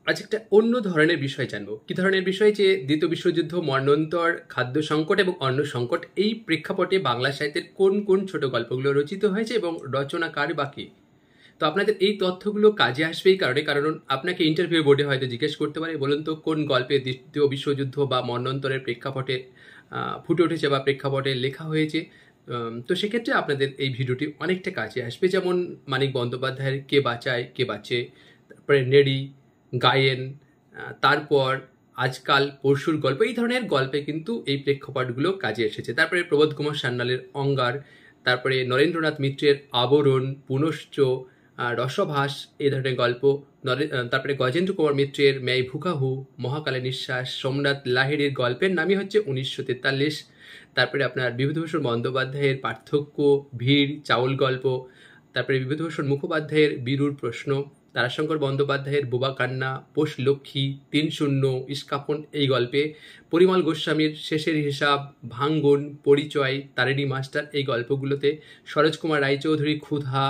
আজ একটা অন্য ধরনের বিষয় জানবো। কি ধরনের বিষয়? যে দ্বিতীয় বিশ্বযুদ্ধ, মন্বন্তর, খাদ্য সংকট এবং অন্ন সংকট, এই প্রেক্ষাপটে বাংলা সাহিত্যের কোন কোন ছোট গল্পগুলো রচিত হয়েছে এবং রচনাকার বাকি। তো আপনাদের এই তথ্যগুলো কাজে আসবে এই কারণে, কারণ আপনাকে ইন্টারভিউ বোর্ডে হয়তো জিজ্ঞেস করতে পারে, বলুন তো কোন গল্পে দ্বিতীয় বিশ্বযুদ্ধ বা মন্বন্তরের প্রেক্ষাপটে ফুটে উঠেছে বা প্রেক্ষাপটে লেখা হয়েছে। তো সেক্ষেত্রে আপনাদের এই ভিডিওটি অনেকটা কাজে আসবে। যেমন মানিক বন্দ্যোপাধ্যায়ের কে বাঁচায় কে বাঁচে, তারপরে নেড়ি, গায়েন, তারপর আজকাল পরশুর গল্প, এই ধরনের গল্পে কিন্তু এই প্রেক্ষাপটগুলো কাজে এসেছে। তারপরে প্রবোধ কুমার সান্যালের অঙ্গার, তারপরে নরেন্দ্রনাথ মিত্রের আবরণ, পুনশ্চ, রসভাস, এই ধরনের গল্প। তারপরে গজেন্দ্র কুমার মিত্রের ম্যায় ভুকাহু, মহাকালে নিঃশ্বাস, সোমনাথ লাহিড়ির গল্পের নামই হচ্ছে 1943। তারপরে আপনার বিভূতিভূষণ বন্দ্যোপাধ্যায়ের পার্থক্য, ভিড়, চাউল গল্প। তারপরে বিভূতিভূষণ মুখোপাধ্যায়ের বীরুর প্রশ্ন, তারাশঙ্কর বন্দ্যোপাধ্যায়ের বোবা কান্না, পোষ লক্ষ্মী, ৩-০, ইস্কাপন এই গল্পে, পরিমল গোস্বামীর শেষের হিসাব, ভাঙ্গন, পরিচয়, তারিণী মাস্টার এই গল্পগুলোতে, সরোজ কুমার রায়চৌধুরী ক্ষুধা,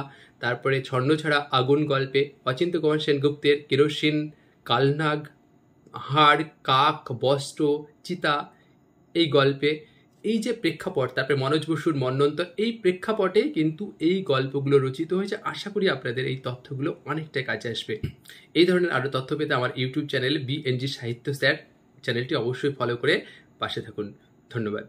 তারপরে ছন্নছাড়া আগুন গল্পে, অচিন্ত্য কুমার সেনগুপ্তের কেরোসিন, কালনাগ, হাড়, কাক, বস্ত্র, চিতা এই গল্পে। এই যে প্রেক্ষাপট, তারপরে মনোজ বসুর মন্বন্তর, এই প্রেক্ষাপটে কিন্তু এই গল্পগুলো রচিত হয়েছে। আশা করি আপনাদের এই তথ্যগুলো অনেকটা কাজে আসবে। এই ধরনের আরও তথ্য পেতে আমার ইউটিউব চ্যানেল BNG সাহিত্য স্যার চ্যানেলটি অবশ্যই ফলো করে পাশে থাকুন। ধন্যবাদ।